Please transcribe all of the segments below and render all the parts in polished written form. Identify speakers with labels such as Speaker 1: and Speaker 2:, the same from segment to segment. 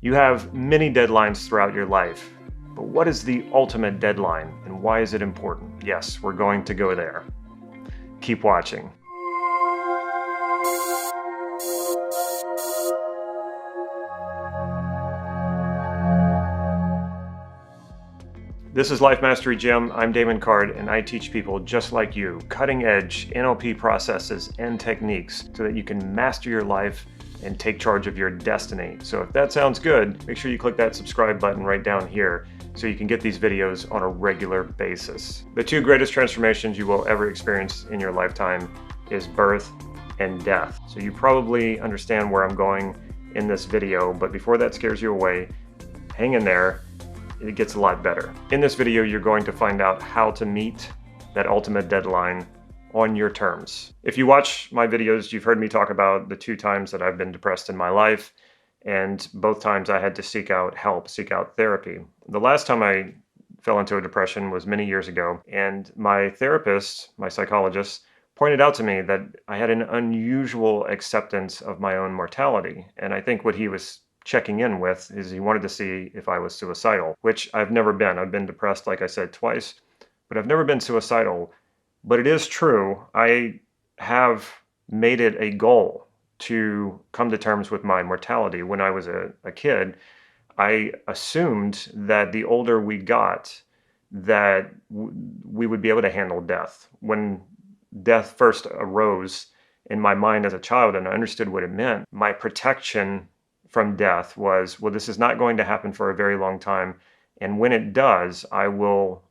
Speaker 1: You have many deadlines throughout your life, but what is the ultimate deadline and why is it important? Yes, we're going to go there. Keep watching. This is Life Mastery Gym. I'm Damon Card, and I teach people just like you cutting-edge NLP processes and techniques so that you can master your life and take charge of your destiny. So if that sounds good, make sure you click that subscribe button right down here so you can get these videos on a regular basis. The two greatest transformations you will ever experience in your lifetime is birth and death. So you probably understand where I'm going in this video, but before that scares you away, hang in there. It gets a lot better. In this video, you're going to find out how to meet that ultimate deadline on your terms. If you watch my videos, you've heard me talk about the 2 times that I've been depressed in my life, and both times I had to seek out help, seek out therapy. The last time I fell into a depression was many years ago, and my therapist, my psychologist, pointed out to me that I had an unusual acceptance of my own mortality. And I think what he was checking in with is he wanted to see if I was suicidal, which I've never been. I've been depressed, like I said, twice, but I've never been suicidal. But it is true, I have made it a goal to come to terms with my mortality. When I was a kid, I assumed that the older we got, that we would be able to handle death. When death first arose in my mind as a child and I understood what it meant, my protection from death was, well, this is not going to happen for a very long time. And when it does, I will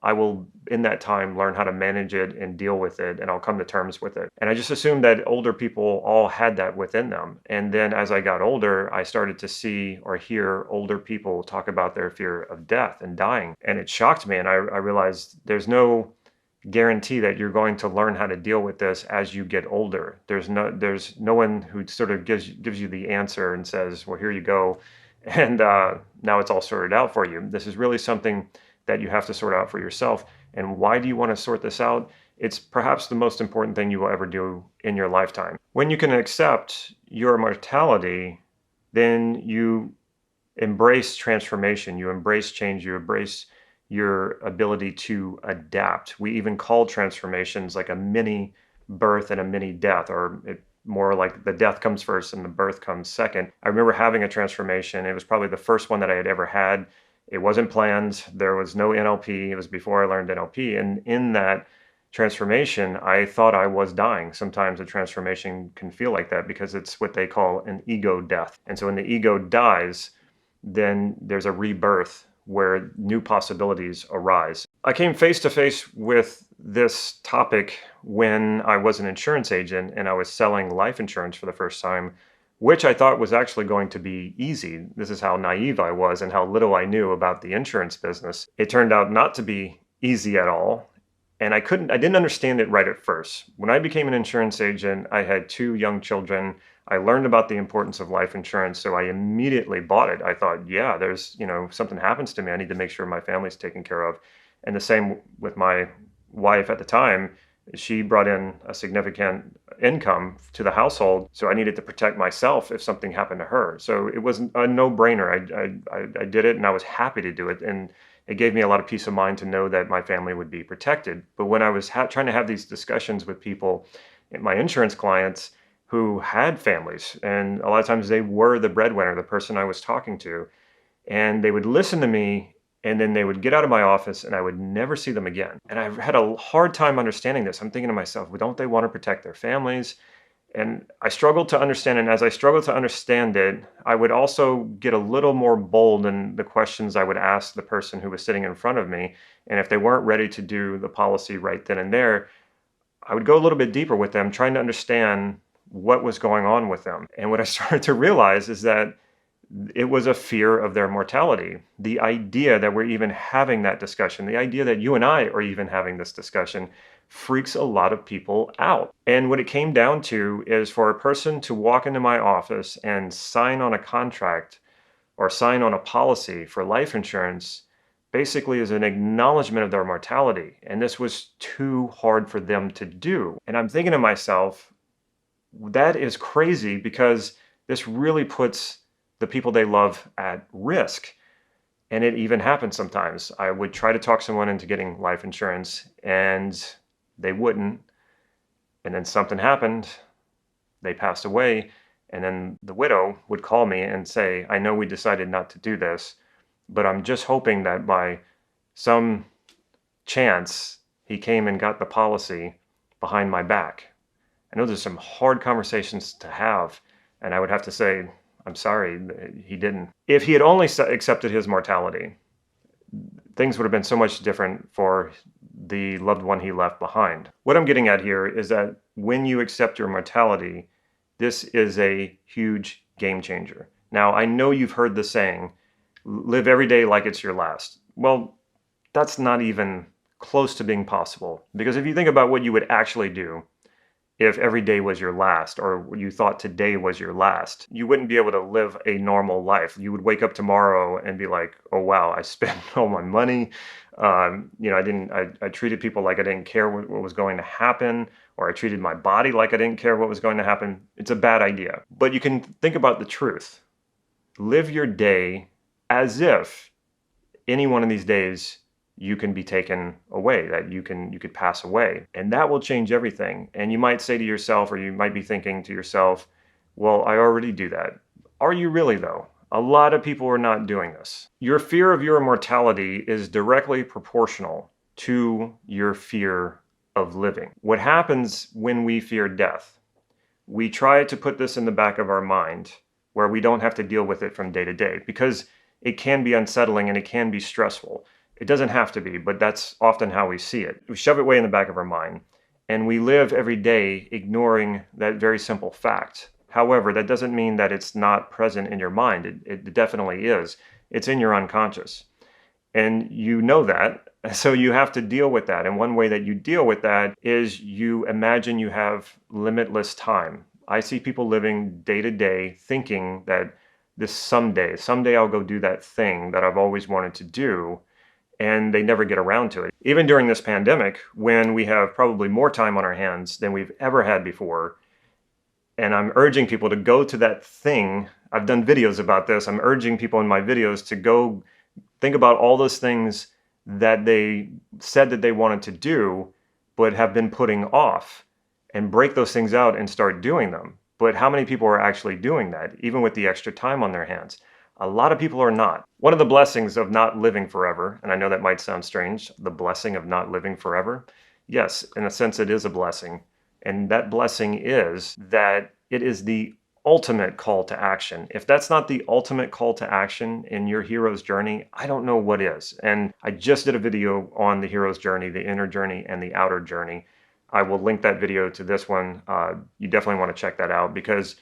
Speaker 1: in that time learn how to manage it and deal with it, and I'll come to terms with it. And I just assumed that older people all had that within them. And then as I got older, I started to see or hear older people talk about their fear of death and dying. And it shocked me. And I realized there's no guarantee that you're going to learn how to deal with this as you get older. There's no one who sort of gives you the answer and says, well, here you go, and now it's all sorted out for you. This is really something that you have to sort out for yourself. And why do you want to sort this out? It's perhaps the most important thing you will ever do in your lifetime. When you can accept your mortality, then you embrace transformation, you embrace change, you embrace your ability to adapt. We even call transformations like a mini birth and a mini death, or more like the death comes first and the birth comes second. I remember having a transformation. It was probably the first one that I had ever had. It wasn't planned. There was no NLP. It was before I learned NLP. And in that transformation, I thought I was dying. Sometimes a transformation can feel like that because it's what they call an ego death. And so when the ego dies, then there's a rebirth where new possibilities arise. I came face to face with this topic when I was an insurance agent and I was selling life insurance for the first time, which I thought was actually going to be easy. This is how naive I was and how little I knew about the insurance business. It turned out not to be easy at all. And I didn't understand it right at first. When I became an insurance agent, I had 2 young children. I learned about the importance of life insurance, so I immediately bought it. I thought, yeah, there's, something happens to me, I need to make sure my family's taken care of. And the same with my wife at the time. She brought in a significant income to the household, so I needed to protect myself if something happened to her. So it was a no-brainer. I did it, and I was happy to do it. And it gave me a lot of peace of mind to know that my family would be protected. But when I was trying to have these discussions with people, my insurance clients who had families, and a lot of times they were the breadwinner, the person I was talking to, and they would listen to me, and then they would get out of my office and I would never see them again. And I had a hard time understanding this. I'm thinking to myself, well, don't they want to protect their families? And I struggled to understand, and as I struggled to understand it, I would also get a little more bold in the questions I would ask the person who was sitting in front of me. And if they weren't ready to do the policy right then and there, I would go a little bit deeper with them, trying to understand what was going on with them. And what I started to realize is that it was a fear of their mortality. The idea that we're even having that discussion, the idea that you and I are even having this discussion, freaks a lot of people out. And what it came down to is for a person to walk into my office and sign on a contract or sign on a policy for life insurance basically is an acknowledgement of their mortality. And this was too hard for them to do. And I'm thinking to myself, that is crazy, because this really puts the people they love at risk. And it even happens sometimes. I would try to talk someone into getting life insurance and they wouldn't. And then something happened. They passed away. And then the widow would call me and say, I know we decided not to do this, but I'm just hoping that by some chance he came and got the policy behind my back. I know there's some hard conversations to have, and I would have to say, I'm sorry, he didn't. If he had only accepted his mortality, things would have been so much different for the loved one he left behind. What I'm getting at here is that when you accept your mortality, this is a huge game changer. Now, I know you've heard the saying, live every day like it's your last. Well, that's not even close to being possible. Because if you think about what you would actually do if every day was your last, or you thought today was your last, you wouldn't be able to live a normal life. You would wake up tomorrow and be like, oh wow, I spent all my money. I treated people like I didn't care what was going to happen, or I treated my body like I didn't care what was going to happen. It's a bad idea. But you can think about the truth. Live your day as if any one of these days you can be taken away, that you could pass away. And that will change everything. And you might say to yourself, or you might be thinking to yourself, well, I already do that. Are you really though? A lot of people are not doing this. Your fear of your mortality is directly proportional to your fear of living. What happens when we fear death? We try to put this in the back of our mind where we don't have to deal with it from day to day, because it can be unsettling and it can be stressful. It doesn't have to be, but that's often how we see it. We shove it way in the back of our mind, and we live every day ignoring that very simple fact. However, that doesn't mean that it's not present in your mind. It definitely is. It's in your unconscious. And you know that, so you have to deal with that. And one way that you deal with that is you imagine you have limitless time. I see people living day to day thinking that this someday I'll go do that thing that I've always wanted to do, and they never get around to it. Even during this pandemic, when we have probably more time on our hands than we've ever had before, and I'm urging people to go to that thing. I've done videos about this. I'm urging people in my videos to go think about all those things that they said that they wanted to do, but have been putting off, and break those things out and start doing them. But how many people are actually doing that, even with the extra time on their hands? A lot of people are not. One of the blessings of not living forever, and I know that might sound strange, the blessing of not living forever. Yes, in a sense it is a blessing. And that blessing is that it is the ultimate call to action. If that's not the ultimate call to action in your hero's journey, I don't know what is. And I just did a video on the hero's journey, the inner journey and the outer journey. I will link that video to this one. You definitely want to check that out, because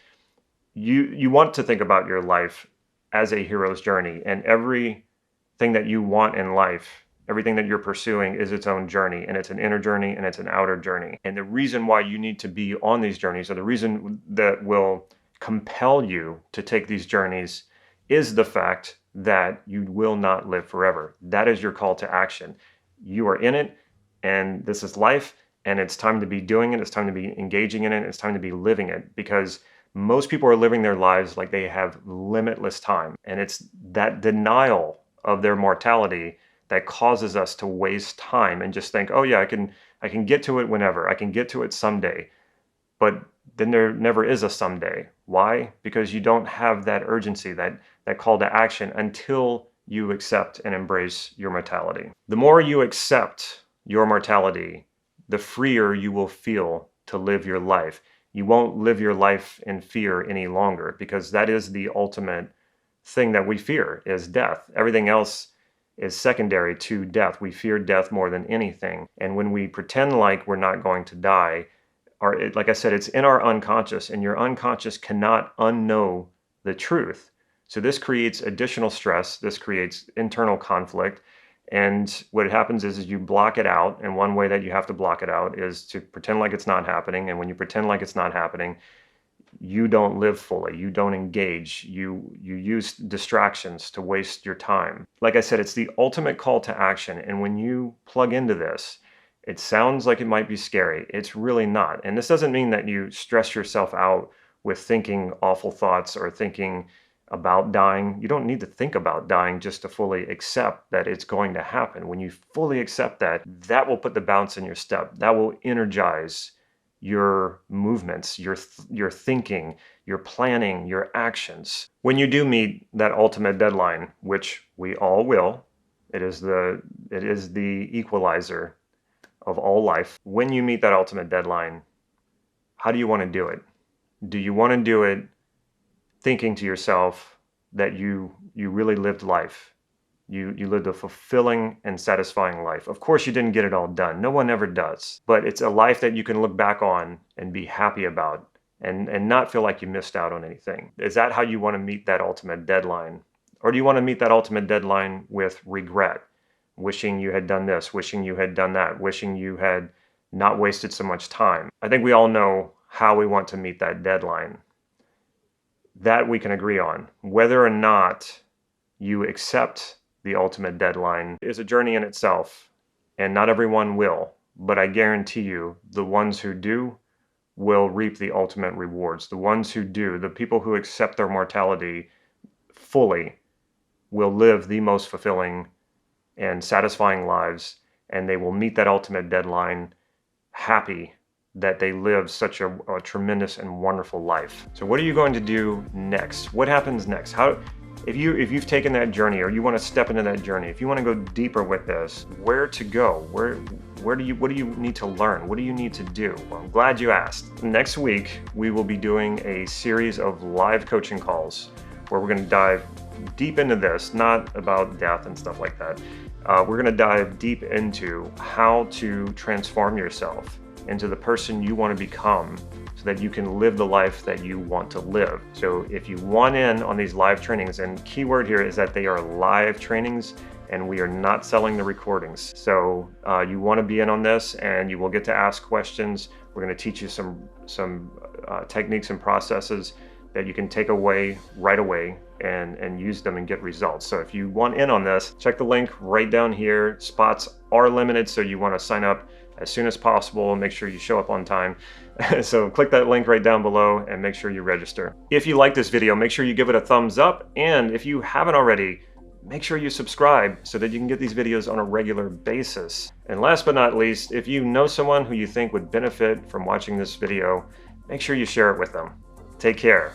Speaker 1: you want to think about your life as a hero's journey, and everything that you want in life, everything that you're pursuing is its own journey, and it's an inner journey and it's an outer journey. And the reason why you need to be on these journeys, or the reason that will compel you to take these journeys, is the fact that you will not live forever. That is your call to action. You are in it, and this is life, and it's time to be doing it. It's time to be engaging in it. It's time to be living it, because most people are living their lives like they have limitless time. And it's that denial of their mortality that causes us to waste time and just think, oh yeah, I can get to it whenever. I can get to it someday. But then there never is a someday. Why? Because you don't have that urgency, that call to action, until you accept and embrace your mortality. The more you accept your mortality, the freer you will feel to live your life. You won't live your life in fear any longer, because that is the ultimate thing that we fear, is death. Everything else is secondary to death. We fear death more than anything. And when we pretend like we're not going to die, like I said, it's in our unconscious, and your unconscious cannot unknow the truth. So this creates additional stress. This creates internal conflict. And what happens is you block it out. And one way that you have to block it out is to pretend like it's not happening. And when you pretend like it's not happening, you don't live fully. You don't engage. You use distractions to waste your time. Like I said, it's the ultimate call to action. And when you plug into this, it sounds like it might be scary. It's really not. And this doesn't mean that you stress yourself out with thinking awful thoughts, or thinking about dying. You don't need to think about dying just to fully accept that it's going to happen. When you fully accept that, that will put the bounce in your step. That will energize your movements, your thinking, your planning, your actions. When you do meet that ultimate deadline, which we all will, it is the equalizer of all life. When you meet that ultimate deadline, how do you want to do it? Do you want to do it thinking to yourself that you really lived life? You lived a fulfilling and satisfying life. Of course, you didn't get it all done. No one ever does. But it's a life that you can look back on and be happy about and not feel like you missed out on anything. Is that how you want to meet that ultimate deadline? Or do you want to meet that ultimate deadline with regret? Wishing you had done this, wishing you had done that, wishing you had not wasted so much time. I think we all know how we want to meet that deadline. That we can agree on. Whether or not you accept the ultimate deadline is a journey in itself, and not everyone will, but I guarantee you the ones who do will reap the ultimate rewards. The ones who do, the people who accept their mortality fully, will live the most fulfilling and satisfying lives, and they will meet that ultimate deadline happy that they live such a tremendous and wonderful life. So what are you going to do next? What happens next? If you've taken that journey, or you want to step into that journey, if you want to go deeper with this, where to go? What do you need to learn? What do you need to do? Well, I'm glad you asked. Next week, we will be doing a series of live coaching calls where we're going to dive deep into this, not about death and stuff like that. We're going to dive deep into how to transform yourself into the person you want to become so that you can live the life that you want to live. So if you want in on these live trainings, and keyword here is that they are live trainings and we are not selling the recordings. So you want to be in on this, and you will get to ask questions. We're going to teach you some techniques and processes that you can take away right away and use them and get results. So if you want in on this, check the link right down here. Spots are limited, so you want to sign up as soon as possible and make sure you show up on time. So click that link right down below and make sure you register. If you like this video, make sure you give it a thumbs up. And if you haven't already, make sure you subscribe so that you can get these videos on a regular basis. And last but not least, if you know someone who you think would benefit from watching this video, make sure you share it with them. Take care.